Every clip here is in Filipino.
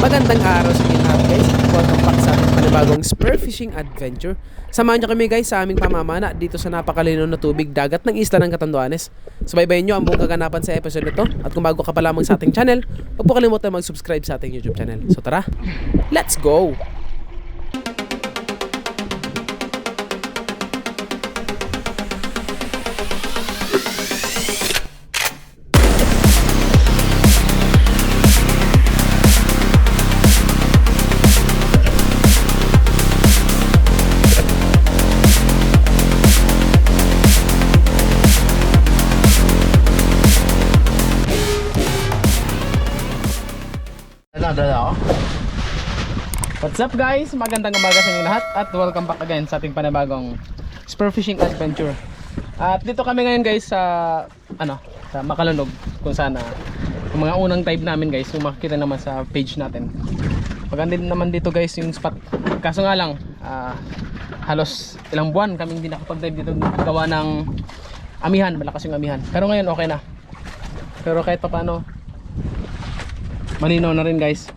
Magandang araw sa inyo lahat guys. Welcome back sa ating panibagong spearfishing adventure. Samahan nyo kami guys sa aming pamamana dito sa napakalinaw na tubig dagat ng isla ng Catanduanes. Subaybayan nyo ang buong kaganapan sa episode nito. At kung bago ka pa lamang sa ating channel, huwag po kalimutan mag-subscribe sa ating YouTube channel. So tara, let's go! What's up guys? Magandang umaga sa inyo lahat at welcome back again sa ating panibagong spearfishing adventure. At dito kami ngayon guys sa sa Makalunog, kung saan yung mga unang dive namin guys, yung makikita naman sa page natin. Maganda din naman dito guys yung spot. Kaso nga lang halos ilang buwan kaming hindi nakapag-dive dito gawa ng amihan, malakas yung amihan. Pero ngayon okay na. Pero kahit papaano malinaw na rin guys.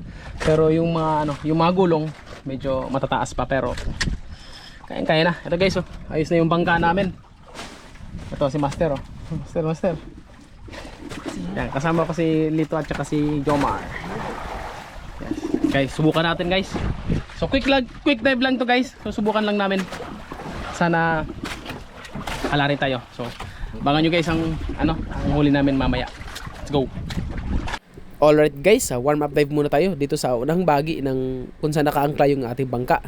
Pero yung mga gulong medyo matataas pa, pero kaya na. Ito guys, ayos na yung bangka namin. Ito si Master, Master. Yan, kasama ko si Lito at saka si Jomar. Yes. Guys, subukan natin guys. So quick dive lang to guys. So subukan lang namin. Sana alarin tayo. So bangan nyo guys ang huli namin mamaya. Let's go. Alright guys, warm up dive muna tayo dito sa unang bahagi ng kung saan nakaangkla yung ating bangka.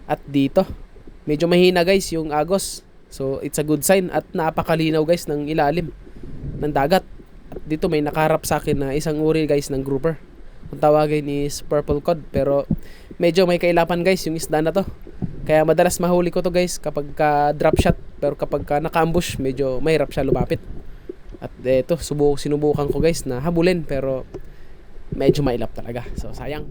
At dito, medyo mahina guys yung agos. So it's a good sign at napakalinaw guys ng ilalim ng dagat. At dito may nakaharap sa akin na isang uri guys ng grouper. Ang tawagin is purple cod, pero medyo may kailapan guys yung isda na to. Kaya madalas mahuli ko to guys kapag ka drop shot, pero kapag ka naka-ambush medyo mahirap siya lumapit. At eto, sinubukan ko guys na habulin, pero medyo mailap talaga. So sayang.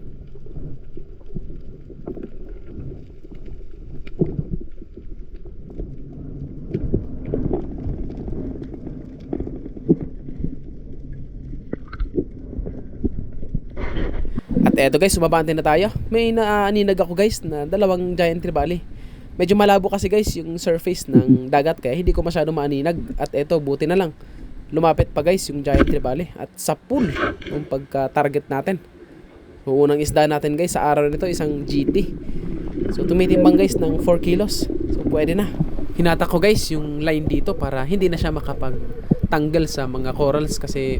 At eto guys, sumabante na tayo. May naaninag ako guys na dalawang giant trevally. Medyo malabo kasi guys yung surface ng dagat, kaya hindi ko masyado maaninag. At eto, buti na lang lumapit pa guys yung giant trevally at sa pool yung pagka-target natin. Yung unang isda natin guys sa araw nito, isang GT. So tumitimbang guys ng 4 kilos. So pwede na. Hinatak ko guys yung line dito para hindi na siya makapagtanggal sa mga corals, kasi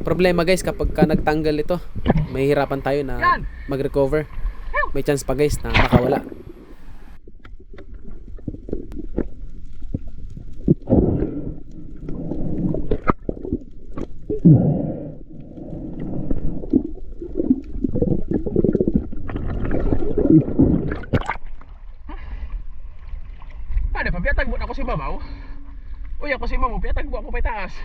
problema guys kapag ka nagtanggal ito, mahihirapan tayo na mag-recover. May chance pa guys na makawala. Ada pa piatag buat ako si babaw. Uy, ako si mamo piatag buat ako pa taas.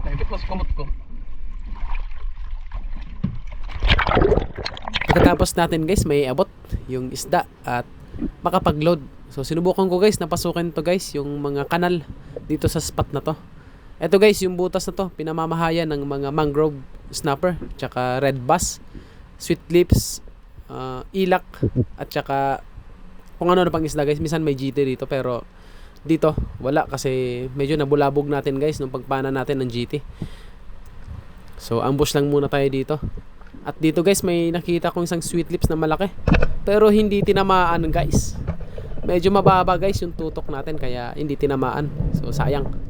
Dapat mas kumot ko. Pagkatapos natin guys, may abot yung isda at makapag-load. So sinubukan ko guys na pasukin to guys yung mga kanal dito sa spot na to. Ito guys, yung butas na to pinamamahayan ng mga mangrove snapper, tsaka red bass, sweet lips, ilak, at tsaka kung ano pang isda guys. Minsan may GT dito, pero dito wala kasi medyo nabulabog natin guys nung pagpana natin ng GT. So ambush lang muna tayo dito. At dito guys, may nakita kong isang sweet lips na malaki, pero hindi tinamaan guys. Medyo mababa guys yung tutok natin, kaya hindi tinamaan. So sayang.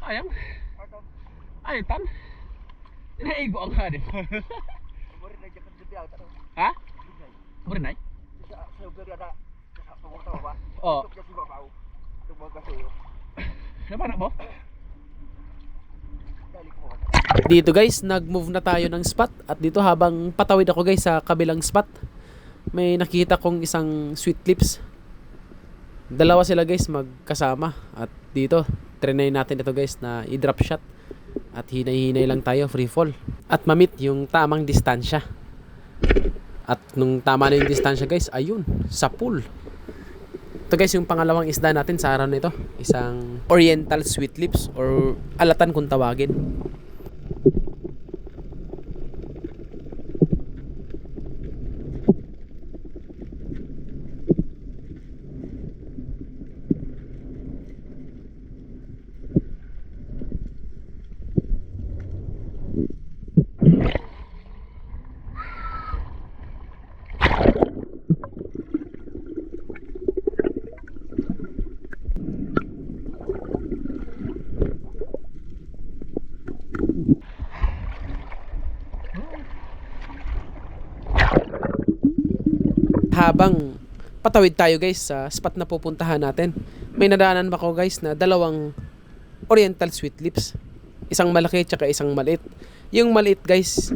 Ayam. Ay, tan. Inaigo ang hadin. Ha? Berenai? Oh. Siapa nak mo? Dito guys, nag-move na tayo ng spot. At dito habang patawid ako guys sa kabilang spot, may nakita kong isang sweet lips. Dalawa sila guys magkasama. At dito, trinay natin ito guys na i-drop shot. At hinay-hinay lang tayo, free fall. At mamit yung tamang distansya. At nung tama na yung distansya guys, ayun, sa pool. Ito guys yung pangalawang isda natin sa araw na ito. Isang oriental sweet lips or alatan kung tawagin. Habang patawid tayo guys sa spot na pupuntahan natin, may nadaanan ba ko guys na dalawang oriental sweet lips, isang malaki tsaka isang maliit. Yung maliit guys,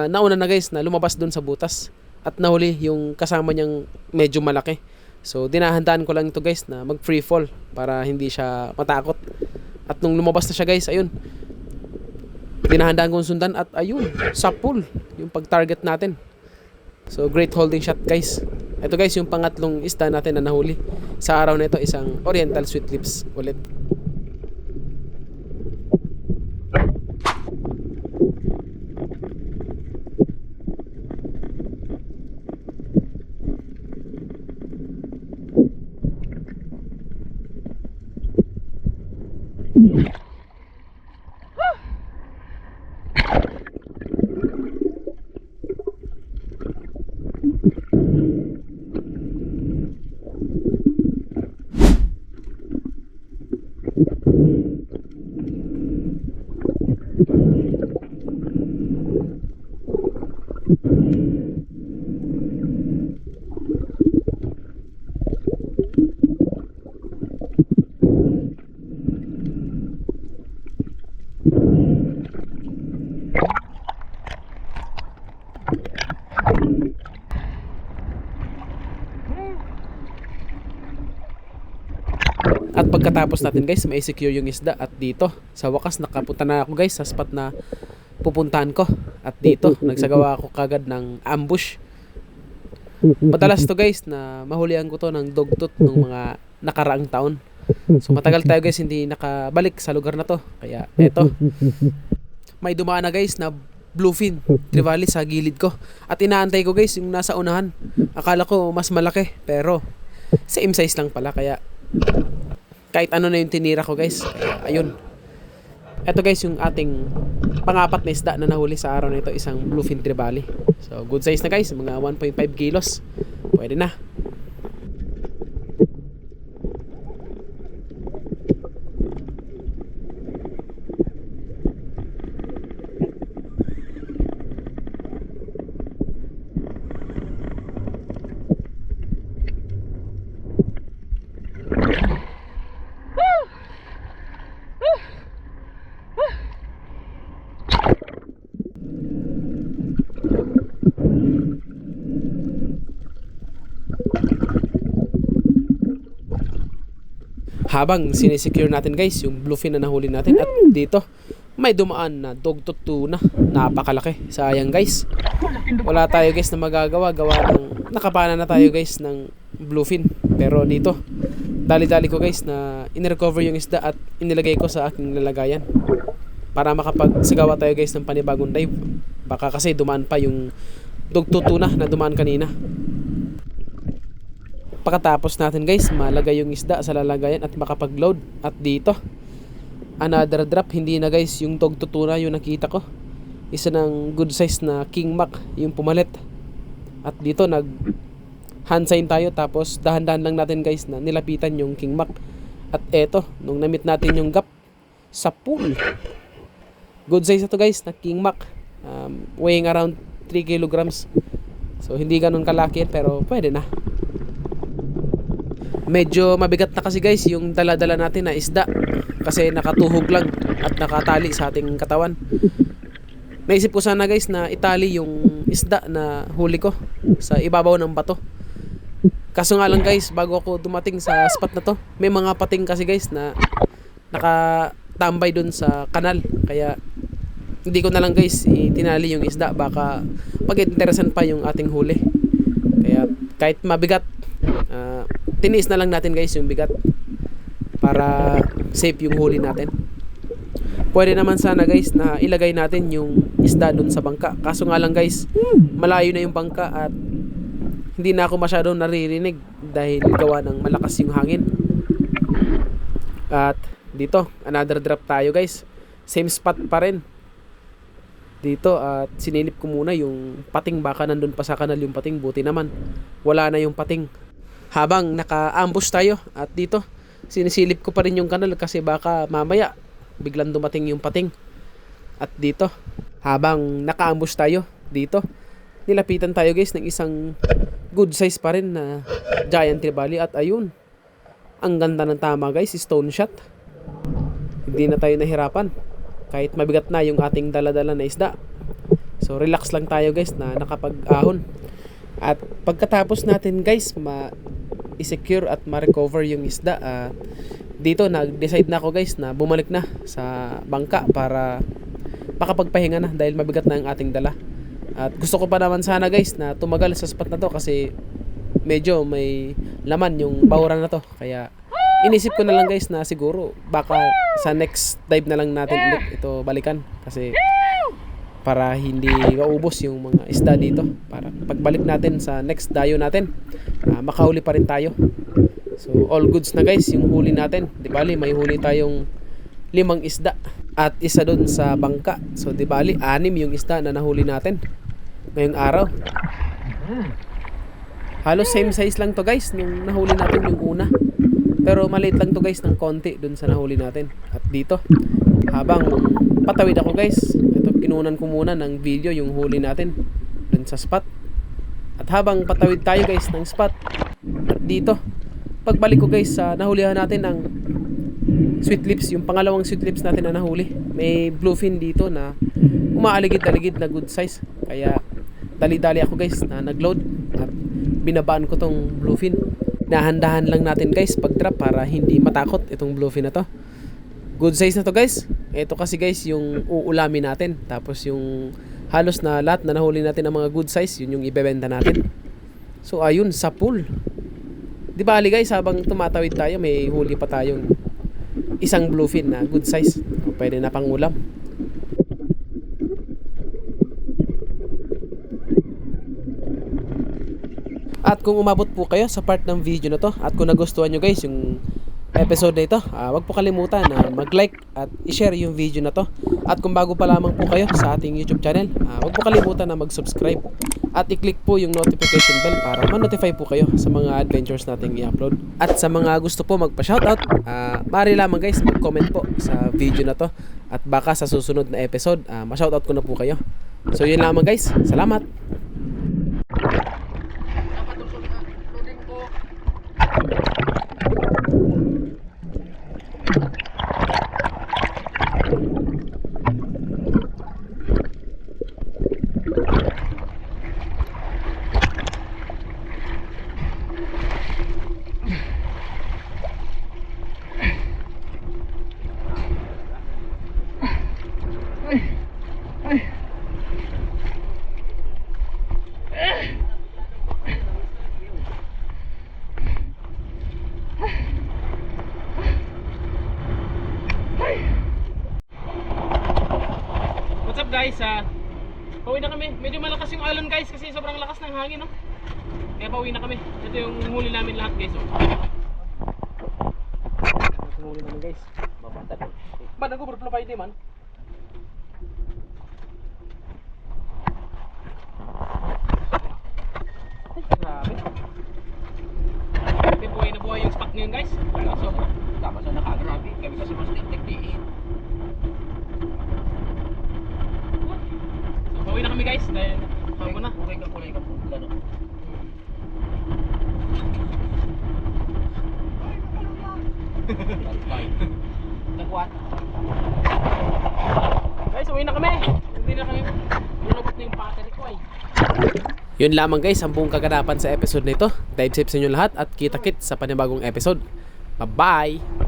nauna na guys na lumabas dun sa butas at nahuli yung kasama niyang medyo malaki. So dinahandaan ko lang ito guys na mag free fall para hindi siya matakot. At nung lumabas na siya guys, ayun, dinahandaan kong sundan at ayun, sa pool yung pag target natin. So great holding shot guys. Ito guys yung pangatlong isda natin na nahuli sa araw na ito, isang oriental sweet lips ulit. At pagkatapos natin guys, may secure yung isda. At dito, sa wakas nakapunta na ako guys sa spot na pupuntahan ko. At dito, nagsagawa ako kagad ng ambush. Madalas to guys na mahulihan ko to ng dogtooth ng mga nakaraang taon. So matagal tayo guys hindi nakabalik sa lugar na to. Kaya eto, may dumaan na guys na bluefin trevally sa gilid ko. At inaantay ko guys yung nasa unahan. Akala ko mas malaki, pero same size lang pala. Kaya kahit ano na yung tinira ko guys. Kaya ayun, eto guys yung ating pangapat na isda na nahuli sa araw na ito, isang bluefin trevally. So good size na guys, mga 1.5 kilos. Pwede na. Habang sinesecure natin guys yung bluefin na nahuli natin, at dito may dumaan na dogtooth tuna, napakalaki. Sayang guys, wala tayo guys na magagawa, gawa ng nakapana na tayo guys ng bluefin. Pero dito dali-dali ko guys na in-recover yung isda at inilagay ko sa aking lalagayan para makapagsagawa tayo guys ng panibagong dive. Baka kasi dumaan pa yung dogtooth tuna na dumaan kanina. Pagkatapos natin guys malagay yung isda sa lalagayan at makapag-load. At dito another drop, hindi na guys yung dogtooth tuna yung nakita ko, isa ng good size na king mac yung pumalit. At dito nag hand sign tayo, tapos dahan-dahan lang natin guys na nilapitan yung king mac. At eto, nung namit natin yung gap sa pool, good size ito guys na king mac, weighing around 3 kilograms. So hindi ganun kalaki pero pwede na. Medyo mabigat na kasi guys yung dala-dala natin na isda kasi nakatuhog lang at nakatali sa ating katawan. Naisip ko sana guys na itali yung isda na huli ko sa ibabaw ng bato. Kaso nga lang guys, bago ako dumating sa spot na to, may mga pating kasi guys na nakatambay dun sa kanal. Kaya hindi ko na lang guys itinali yung isda, baka pag-interesan pa yung ating huli. Kaya kahit mabigat, tiniis na lang natin guys yung bigat para safe yung huli natin. Pwede naman sana guys na ilagay natin yung isda dun sa bangka. Kaso nga lang guys, malayo na yung bangka at hindi na ako masyadong naririnig dahil gawa ng malakas yung hangin. At dito, another drop tayo guys. Same spot pa rin dito at sinilip ko muna yung pating, baka nandun pa sa kanal yung pating. Buti naman wala na yung pating. Habang naka-ambush tayo at dito, sinisilip ko pa rin yung kanal kasi baka mamaya biglang dumating yung pating. At dito, habang naka-ambush tayo dito, nilapitan tayo guys ng isang good size pa rin na giant trevally at ayun, ang ganda ng tama guys, stone shot. Hindi na tayo nahirapan kahit mabigat na yung ating daladala na isda. So relax lang tayo guys na nakapag-ahon. At pagkatapos natin guys i-secure at ma-recover yung isda, dito nag-decide na ako guys na bumalik na sa bangka para makapagpahinga na dahil mabigat na ang ating dala. At gusto ko pa naman sana guys na tumagal sa spot na to kasi medyo may laman yung bahuran na to. Kaya inisip ko na lang guys na siguro baka sa next dive na lang natin ulit ito balikan, kasi para hindi maubos yung mga isda dito, para pagbalik natin sa next dayo natin makahuli pa rin tayo. So all goods na guys yung huli natin. Di bali may huli tayong 5 isda at isa dun sa bangka. So di bali 6 yung isda na nahuli natin ngayong araw. Halos same size lang to guys nung nahuli natin yung una, pero maliit lang to guys ng konti dun sa nahuli natin. At dito, habang patawid ako guys, ito kinunan ko muna ng video yung huli natin dun sa spot. At habang patawid tayo guys ng spot, at dito pagbalik ko guys sa nahulihan natin ng sweet lips, yung pangalawang sweet lips natin na nahuli, may bluefin dito na umaaligid-aligid na good size. Kaya dali-dali ako guys na nagload at binabaan ko tong bluefin. Nahandahan lang natin guys pag drop para hindi matakot itong bluefin na to. Good size na to guys. Ito kasi guys yung uulamin natin, tapos yung halos na lahat na nahuli natin ng mga good size, yun yung ibebenta natin. So ayun, sa pool, di bali guys, habang tumatawid tayo may huli pa tayong isang bluefin na good size, pwede na pang ulam. At kung umabot po kayo sa part ng video na to at kung nagustuhan nyo guys yung episode na ito, wag po kalimutan na mag-like at i-share yung video na to. At kung bago pa lamang po kayo sa ating YouTube channel, wag po kalimutan na mag-subscribe at i-click po yung notification bell para ma-notify po kayo sa mga adventures nating i-upload. At sa mga gusto po magpa-shoutout, maaari lamang guys mag-comment po sa video na to at baka sa susunod na episode ma-shoutout ko na po kayo. So yun lamang guys, salamat! What's up guys, pauwi na kami. Medyo malakas yung alon guys kasi sobrang lakas ng hangin, no? Kaya pauwi na kami. Ito yung huli namin lahat guys, oh. Huli namin guys. Babata. Ba't nag-overflow pa hindi man? Ay, grabe. Ito buhay na buhay yung spot ngayon guys. Sobra. Tapos na nakagrabe. Kami kasi mas tiktik-tiktiin. Pauwi na kami guys, dahil habo na. Kulay ka po. Lalo. Nagkuhan. Guys, uwi na kami. Hindi na kami lulubot na yung battery ko ay. Yun lamang guys ang buong kaganapan sa episode nito. Dive safe sa inyo lahat at kita-kit sa panibagong episode. Bye-bye!